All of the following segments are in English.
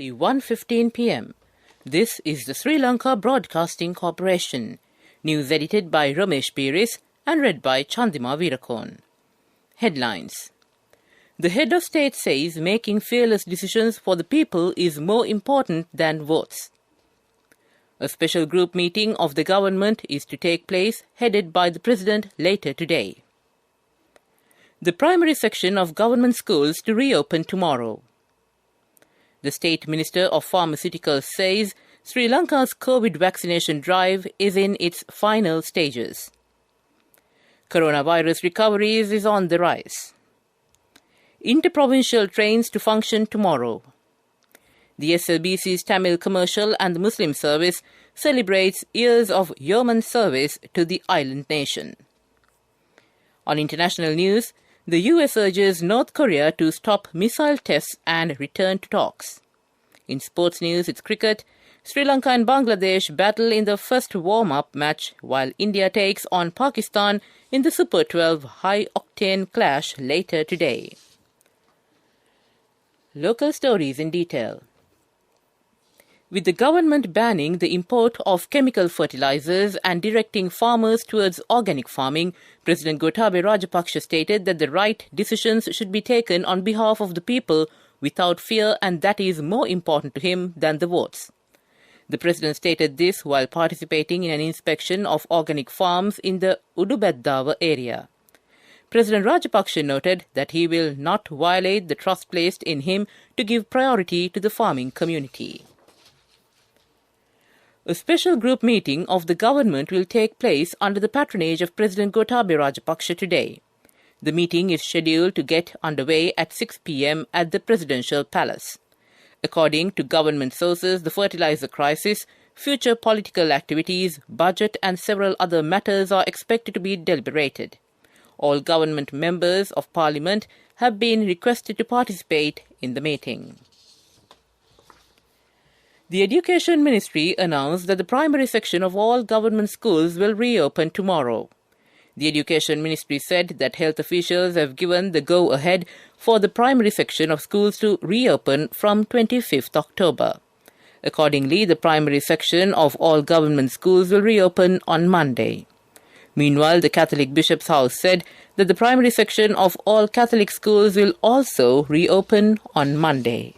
Approximately 1:15 p.m. This is the Sri Lanka Broadcasting Corporation. News edited by Ramesh Piris and read by Chandima Veerakon. Headlines. The head of state says making fearless decisions for the people is more important than votes. A special group meeting of the government is to take place, headed by the President later today. The primary section of government schools to reopen tomorrow. The State Minister of Pharmaceuticals says Sri Lanka's COVID vaccination drive is in its final stages. Coronavirus recoveries is on the rise. Interprovincial trains to function tomorrow. The SLBC's Tamil commercial and the Muslim service celebrates years of yeoman service to the island nation. On international news, the US urges North Korea to stop missile tests and return to talks. In sports news, it's cricket. Sri Lanka and Bangladesh battle in the first warm-up match, while India takes on Pakistan in the Super 12 high-octane clash later today. Local stories in detail. With the government banning the import of chemical fertilizers and directing farmers towards organic farming, President Gotabaya Rajapaksa stated that the right decisions should be taken on behalf of the people without fear, and that is more important to him than the votes. The President stated this while participating in an inspection of organic farms in the Udubeddawa area. President Rajapaksa noted that he will not violate the trust placed in him to give priority to the farming community. A special group meeting of the government will take place under the patronage of President Gotabaya Rajapaksa today. The meeting is scheduled to get underway at 6 p.m. at the Presidential Palace. According to government sources, the fertilizer crisis, future political activities, budget and several other matters are expected to be deliberated. All government members of Parliament have been requested to participate in the meeting. The Education Ministry announced that the primary section of all government schools will reopen tomorrow. The Education Ministry said that health officials have given the go-ahead for the primary section of schools to reopen from 25th October. Accordingly, the primary section of all government schools will reopen on Monday. Meanwhile, the Catholic Bishop's House said that the primary section of all Catholic schools will also reopen on Monday.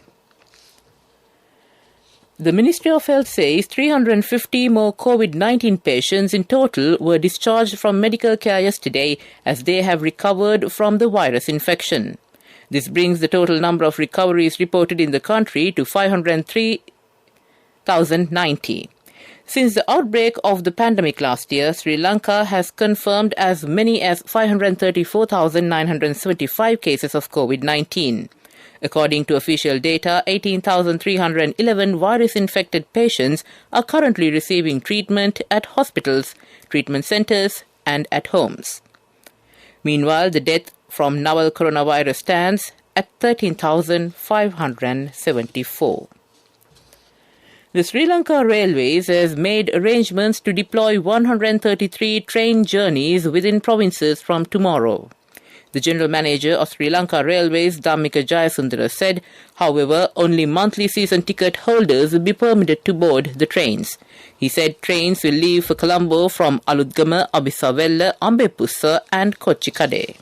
The Ministry of Health says 350 more COVID-19 patients in total were discharged from medical care yesterday as they have recovered from the virus infection. This brings the total number of recoveries reported in the country to 503,090. Since the outbreak of the pandemic last year, Sri Lanka has confirmed as many as 534,975 cases of COVID-19. According to official data, 18,311 virus-infected patients are currently receiving treatment at hospitals, treatment centers, and at homes. Meanwhile, the death from novel coronavirus stands at 13,574. The Sri Lanka Railways has made arrangements to deploy 133 train journeys within provinces from tomorrow. The General Manager of Sri Lanka Railways, Dhammika Jayasundara, said, however, only monthly season ticket holders will be permitted to board the trains. He said trains will leave for Colombo from Aludgama, Abisavella, Ambepussa and Kochikade.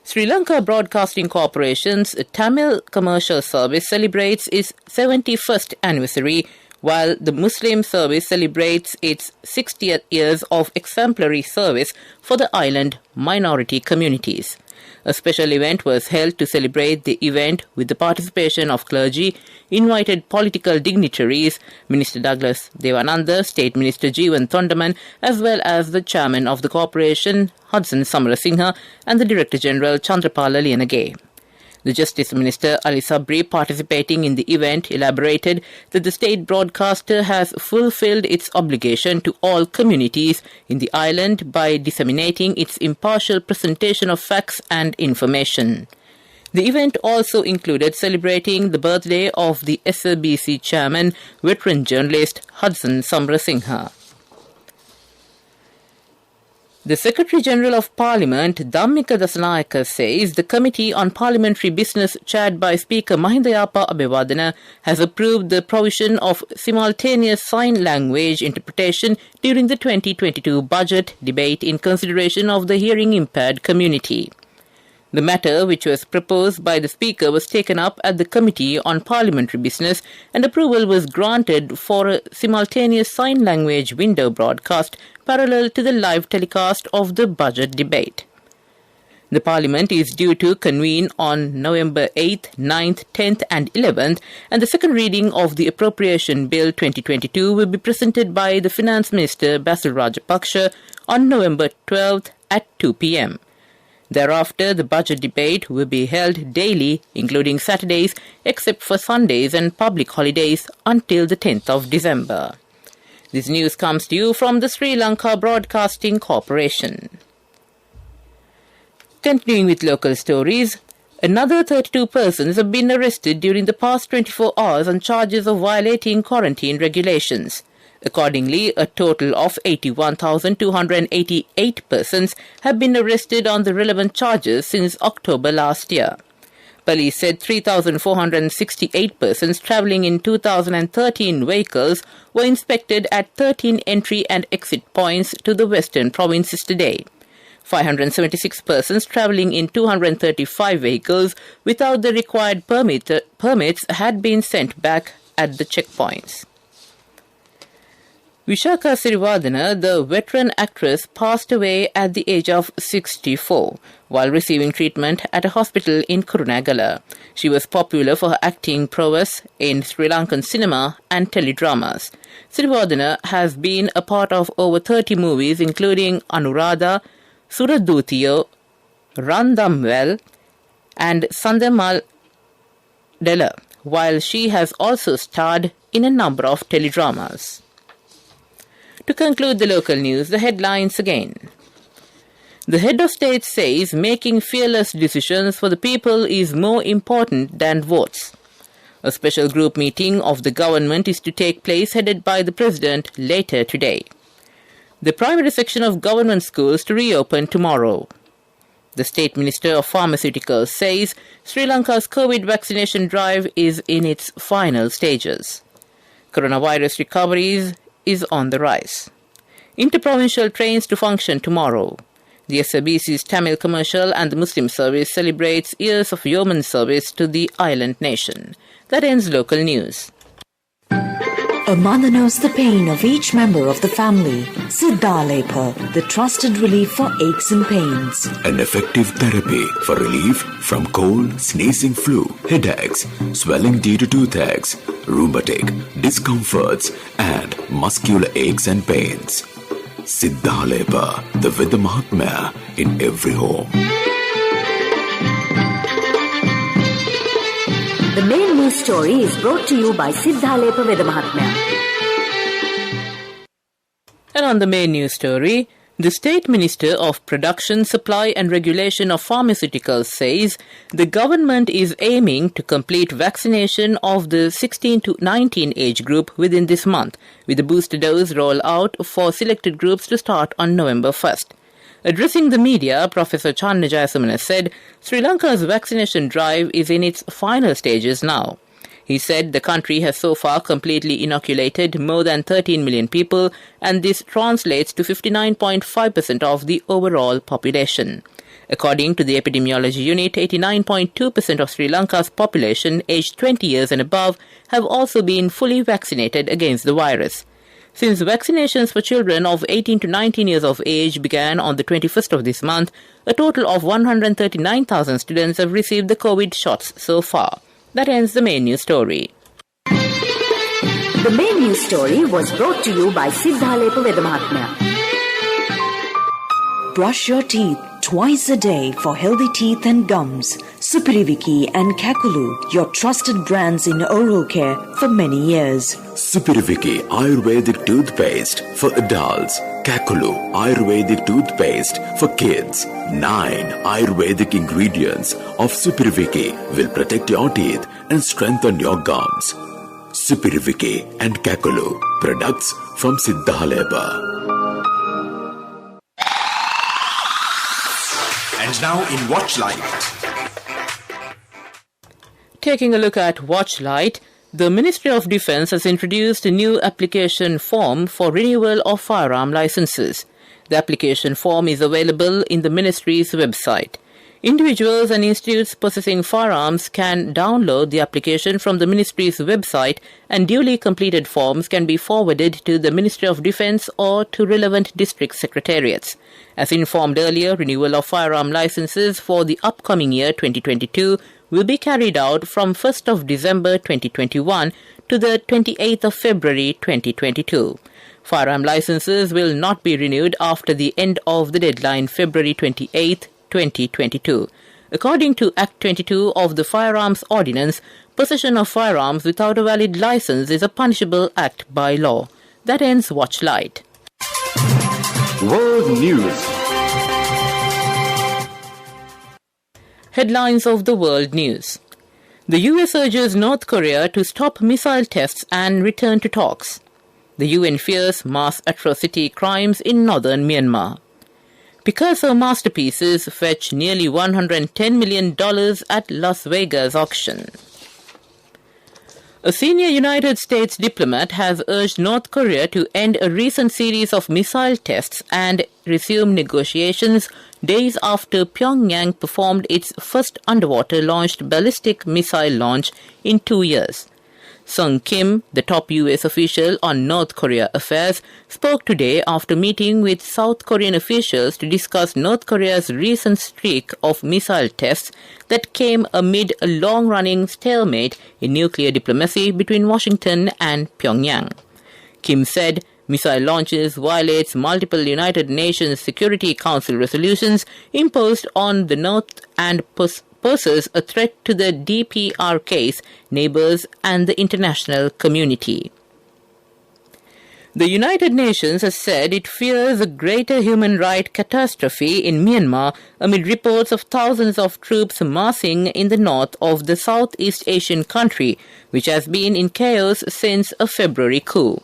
Sri Lanka Broadcasting Corporation's Tamil commercial service celebrates its 71st anniversary, while the Muslim service celebrates its 60th years of exemplary service for the island minority communities. A special event was held to celebrate the event with the participation of clergy, invited political dignitaries, Minister Douglas Devananda, State Minister Jeevan Thondaman, as well as the chairman of the corporation, Hudson Samarasinghe, and the Director General, Chandrapala Liyanage. The Justice Minister, Ali Sabri, participating in the event, elaborated that the state broadcaster has fulfilled its obligation to all communities in the island by disseminating its impartial presentation of facts and information. The event also included celebrating the birthday of the SLBC chairman, veteran journalist Hudson Samarasinghe. The Secretary-General of Parliament, Dhammika Dasanayake, says the Committee on Parliamentary Business, chaired by Speaker Mahindayapa Abeyewardena, has approved the provision of simultaneous sign language interpretation during the 2022 budget debate in consideration of the hearing-impaired community. The matter, which was proposed by the Speaker, was taken up at the Committee on Parliamentary Business, and approval was granted for a simultaneous sign language window broadcast parallel to the live telecast of the budget debate. The Parliament is due to convene on November 8th, 9th, 10th and 11th, and the second reading of the Appropriation Bill 2022 will be presented by the Finance Minister Basil Rajapaksa on November 12th at 2 p.m. Thereafter, the budget debate will be held daily, including Saturdays, except for Sundays and public holidays, until the 10th of December. This news comes to you from the Sri Lanka Broadcasting Corporation. Continuing with local stories, another 32 persons have been arrested during the past 24 hours on charges of violating quarantine regulations. Accordingly, a total of 81,288 persons have been arrested on the relevant charges since October last year. Police said 3,468 persons travelling in 2013 vehicles were inspected at 13 entry and exit points to the western provinces today. 576 persons travelling in 235 vehicles without the required permits had been sent back at the checkpoints. Vishaka Sirivadana, the veteran actress, passed away at the age of 64 while receiving treatment at a hospital in Kurunegala. She was popular for her acting prowess in Sri Lankan cinema and teledramas. Sirivadana has been a part of over 30 movies including Anuradha, Suradutiyo, Randamwell and Sandamal Della, while she has also starred in a number of teledramas. To conclude the local news, the headlines again. The head of state says making fearless decisions for the people is more important than votes. A special group meeting of the government is to take place headed by the President later today. The primary section of government schools to reopen tomorrow. The State Minister of Pharmaceuticals says Sri Lanka's COVID vaccination drive is in its final stages. Coronavirus recoveries is on the rise. Interprovincial trains to function tomorrow. The SLBC's Tamil commercial and the Muslim service celebrates years of yeoman service to the island nation. That ends local news. A mother knows the pain of each member of the family. Siddhalepa, the trusted relief for aches and pains. An effective therapy for relief from cold, sneezing, flu, headaches, swelling due to toothaches, rheumatic, discomforts, and muscular aches and pains. Siddhalepa, the Veda Mahatmya in every home. The main news story is brought to you by Siddhalepa Veda Mahatmya. And on the main news story, the State Minister of Production, Supply and Regulation of Pharmaceuticals says the government is aiming to complete vaccination of the 16 to 19 age group within this month, with the booster dose roll out for selected groups to start on November 1st. Addressing the media, Professor Channa Jayasamana said Sri Lanka's vaccination drive is in its final stages now. He said the country has so far completely inoculated more than 13 million people, and this translates to 59.5% of the overall population. According to the Epidemiology Unit, 89.2% of Sri Lanka's population aged 20 years and above have also been fully vaccinated against the virus. Since vaccinations for children of 18 to 19 years of age began on the 21st of this month, a total of 139,000 students have received the COVID shots so far. That ends the main news story. The main news story was brought to you by Siddhalepa Veda Mahatmya. Brush your teeth twice a day for healthy teeth and gums. Supiriviki and Kakulu, your trusted brands in oral care for many years. Supiriviki Ayurvedic toothpaste for adults. Kakulu Ayurvedic toothpaste for kids. 9 Ayurvedic ingredients of Supiriviki will protect your teeth and strengthen your gums. Supiriviki and Kakulu, products from Siddhalepa. And now in Watchlight. Taking a look at Watchlight, the Ministry of Defence has introduced a new application form for renewal of firearm licenses. The application form is available in the Ministry's website. Individuals and institutes possessing firearms can download the application from the Ministry's website, and duly completed forms can be forwarded to the Ministry of Defence or to relevant district secretariats. As informed earlier, renewal of firearm licenses for the upcoming year 2022 will be carried out from 1st of December 2021 to the 28th of February 2022. Firearm licenses will not be renewed after the end of the deadline February 28th, 2022. According to Act 22 of the Firearms Ordinance, possession of firearms without a valid license is a punishable act by law. That ends Watchlight. World News. Headlines of the world news. The US urges North Korea to stop missile tests and return to talks. The UN fears mass atrocity crimes in northern Myanmar. Picasso masterpieces fetch nearly $110 million at Las Vegas auction. A senior United States diplomat has urged North Korea to end a recent series of missile tests and resume negotiations days after Pyongyang performed its first underwater-launched ballistic missile launch in 2 years. Sung Kim, the top U.S. official on North Korea affairs, spoke today after meeting with South Korean officials to discuss North Korea's recent streak of missile tests that came amid a long-running stalemate in nuclear diplomacy between Washington and Pyongyang. Kim said missile launches violates multiple United Nations Security Council resolutions imposed on the North and poses a threat to the DPRK's neighbors and the international community. The United Nations has said it fears a greater human rights catastrophe in Myanmar amid reports of thousands of troops massing in the north of the Southeast Asian country, which has been in chaos since a February coup.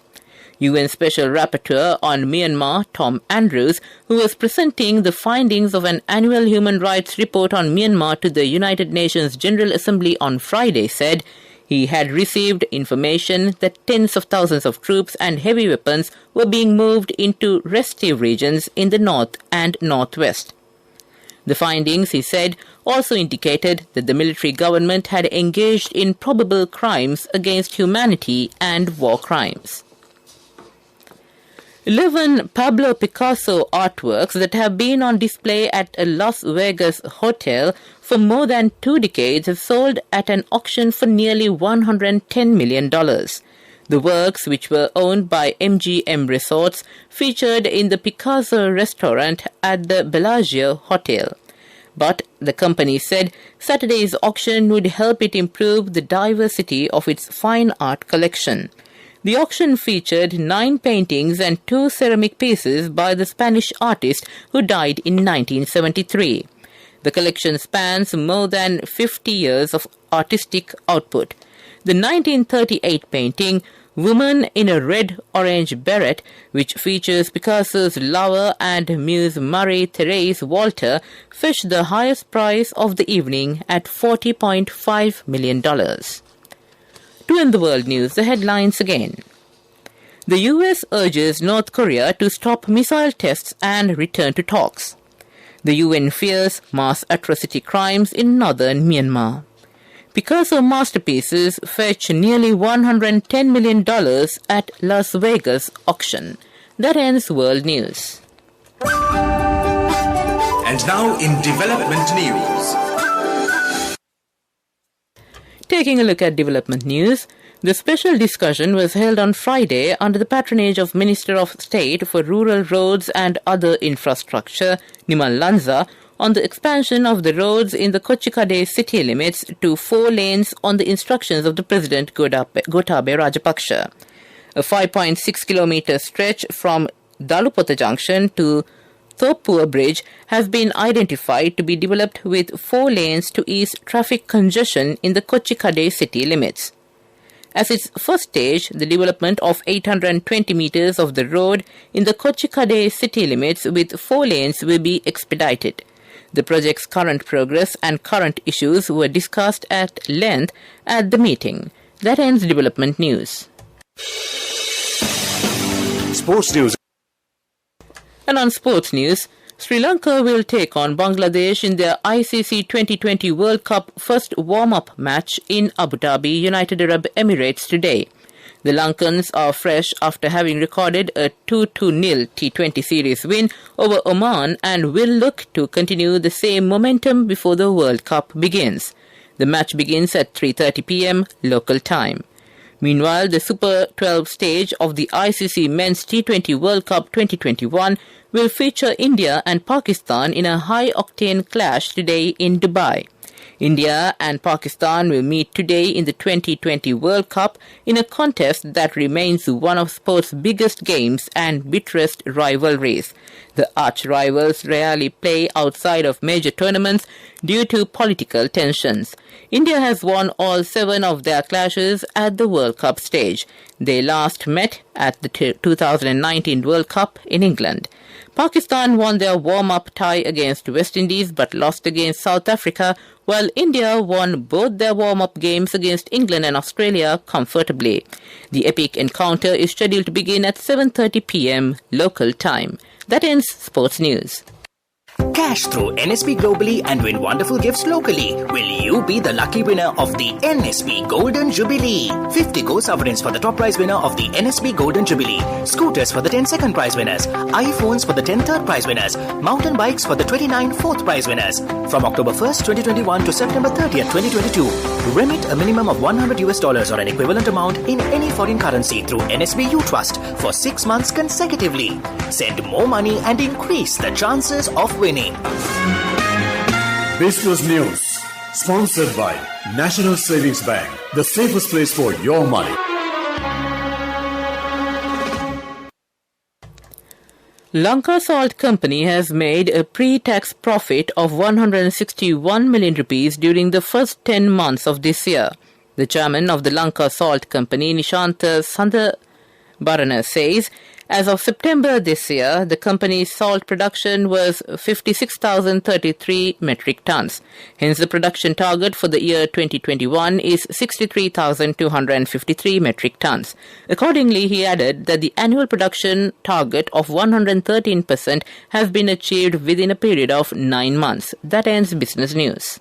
UN Special Rapporteur on Myanmar, Tom Andrews, who was presenting the findings of an annual human rights report on Myanmar to the United Nations General Assembly on Friday, said he had received information that tens of thousands of troops and heavy weapons were being moved into restive regions in the north and northwest. The findings, he said, also indicated that the military government had engaged in probable crimes against humanity and war crimes. 11 Pablo Picasso artworks that have been on display at a Las Vegas hotel for more than 2 decades have sold at an auction for nearly $110 million. The works, which were owned by MGM Resorts, featured in the Picasso restaurant at the Bellagio Hotel. But the company said Saturday's auction would help it improve the diversity of its fine art collection. The auction featured 9 paintings and 2 ceramic pieces by the Spanish artist who died in 1973. The collection spans more than 50 years of artistic output. The 1938 painting, Woman in a Red-Orange Beret, which features Picasso's lover and muse Marie-Thérèse Walter, fetched the highest price of the evening at $40.5 million. To end the world news, the headlines again. The US urges North Korea to stop missile tests and return to talks. The UN fears mass atrocity crimes in northern Myanmar. Picasso masterpieces fetch nearly $110 million at Las Vegas auction. That ends world news. And now in development news. Taking a look at development news, the special discussion was held on Friday under the patronage of Minister of State for Rural Roads and Other Infrastructure, Nimal Lanza, on the expansion of the roads in the Kochikade city limits to 4 lanes on the instructions of the President Gotabaya Rajapaksa. A 5.6-kilometer stretch from Dalupota Junction to Thopua Bridge has been identified to be developed with 4 lanes to ease traffic congestion in the Kochikade city limits. As its first stage, the development of 820 meters of the road in the Kochikade city limits with 4 lanes will be expedited. The project's current progress and current issues were discussed at length at the meeting. That ends development news. Sports news. And on sports news, Sri Lanka will take on Bangladesh in their ICC 2020 World Cup first warm-up match in Abu Dhabi, United Arab Emirates today. The Lankans are fresh after having recorded a 2-0 T20 series win over Oman and will look to continue the same momentum before the World Cup begins. The match begins at 3:30 p.m. local time. Meanwhile, the Super 12 stage of the ICC Men's T20 World Cup 2021 will feature India and Pakistan in a high-octane clash today in Dubai. India and Pakistan will meet today in the 2020 World Cup in a contest that remains one of sport's biggest games and bitterest rivalries. The arch-rivals rarely play outside of major tournaments due to political tensions. India has won all 7 of their clashes at the World Cup stage. They last met at the 2019 World Cup in England. Pakistan won their warm-up tie against West Indies but lost against South Africa, while India won both their warm-up games against England and Australia comfortably. The epic encounter is scheduled to begin at 7:30 p.m. local time. That ends sports news. Cash through NSB globally and win wonderful gifts locally. Will you be the lucky winner of the NSB Golden Jubilee? 50 Go sovereigns for the top prize winner of the NSB Golden Jubilee. Scooters for the 10 second prize winners. iPhones for the 10 third prize winners. Mountain bikes for the 29 fourth prize winners. From October 1st, 2021 to September 30th, 2022. Remit a minimum of $100 or an equivalent amount in any foreign currency through NSB U Trust for 6 months consecutively. Send more money and increase the chances of winning. Business News, sponsored by National Savings Bank, the safest place for your money. Lanka Salt Company has made a pre-tax profit of 161 million rupees during the first 10 months of this year. The chairman of the Lanka Salt Company, Nishanta Sandhabarana, says, as of September this year, the company's salt production was 56,033 metric tons. Hence, the production target for the year 2021 is 63,253 metric tons. Accordingly, he added that the annual production target of 113% has been achieved within a period of 9 months. That ends business news.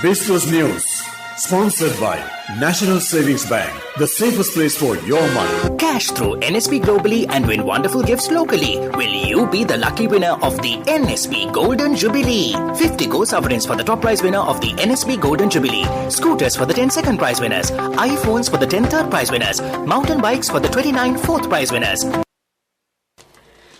Business News, sponsored by National Savings Bank, the safest place for your money. Cash through NSB globally and win wonderful gifts locally. Will you be the lucky winner of the NSB Golden Jubilee? 50 Go sovereigns for the top prize winner of the NSB Golden Jubilee. Scooters for the 10 second prize winners. iPhones for the 10 third prize winners. Mountain bikes for the 29 fourth prize winners.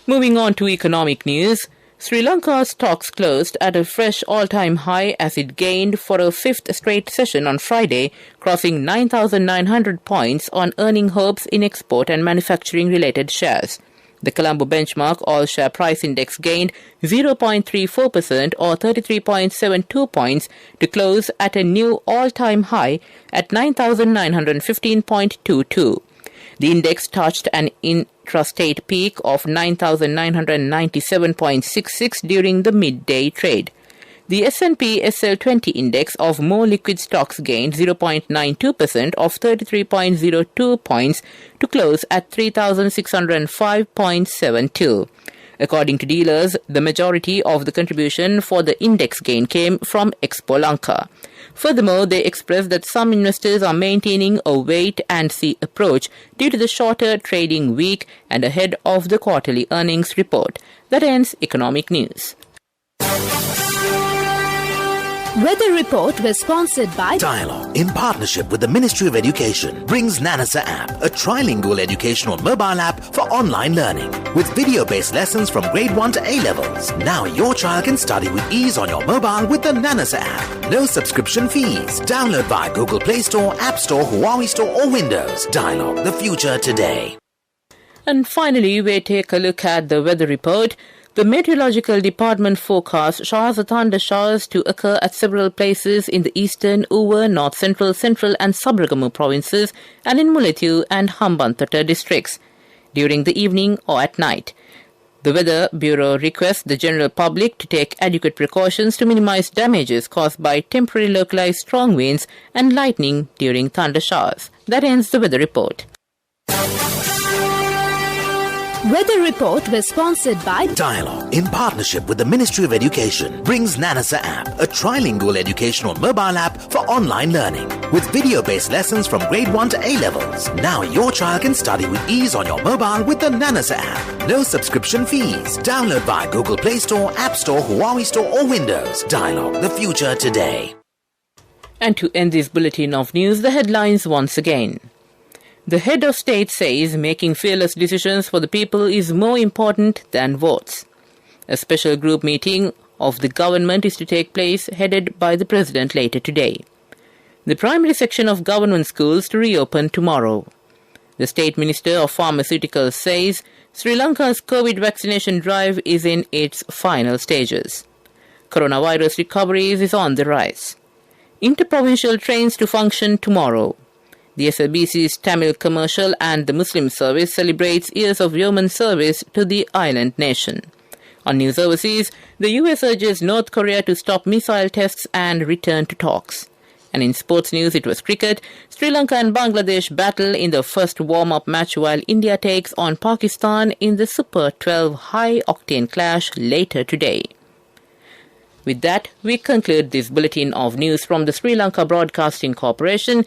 Moving on to economic news. Sri Lanka's stocks closed at a fresh all-time high as it gained for a fifth straight session on Friday, crossing 9,900 points on earning hopes in export and manufacturing-related shares. The Colombo benchmark all-share price index gained 0.34% or 33.72 points to close at a new all-time high at 9,915.22. The index touched an intrastate peak of 9,997.66 during the midday trade. The S&P SL20 index of more liquid stocks gained 0.92% of 33.02 points to close at 3,605.72. According to dealers, the majority of the contribution for the index gain came from Expo Lanka. Furthermore, they expressed that some investors are maintaining a wait-and-see approach due to the shorter trading week and ahead of the quarterly earnings report. That ends economic news. Weather Report was sponsored by Dialogue, in partnership with the Ministry of Education, brings Nanasa app, a trilingual educational mobile app for online learning. With video-based lessons from grade 1 to A-levels. Now your child can study with ease on your mobile with the Nanasa app. No subscription fees. Download via Google Play Store, App Store, Huawei Store or Windows. Dialogue, the future today. And finally, we take a look at the weather report. The Meteorological Department forecasts showers or thunder showers to occur at several places in the eastern, Uva, north central, central and Sabaragamu provinces and in Mulethu and Hambantota districts during the evening or at night. The Weather Bureau requests the general public to take adequate precautions to minimize damages caused by temporary localized strong winds and lightning during thunder showers. That ends the weather report. Weather report was sponsored by Dialogue, in partnership with the Ministry of Education, brings Nanasa app, a trilingual educational mobile app for online learning. With video-based lessons from grade 1 to A-levels. Now your child can study with ease on your mobile with the Nanasa app. No subscription fees. Download via Google Play Store, App Store, Huawei Store or Windows. Dialogue, the future today. And to end this bulletin of news, the headlines once again. The head of state says making fearless decisions for the people is more important than votes. A special group meeting of the government is to take place, headed by the President later today. The primary section of government schools to reopen tomorrow. The State Minister of Pharmaceuticals says Sri Lanka's COVID vaccination drive is in its final stages. Coronavirus recovery is on the rise. Interprovincial trains to function tomorrow. The SLBC's Tamil commercial and the Muslim service celebrates years of yeoman service to the island nation. On news overseas, the US urges North Korea to stop missile tests and return to talks. And in sports news, it was cricket. Sri Lanka and Bangladesh battle in the first warm-up match while India takes on Pakistan in the Super 12 high-octane clash later today. With that, we conclude this bulletin of news from the Sri Lanka Broadcasting Corporation.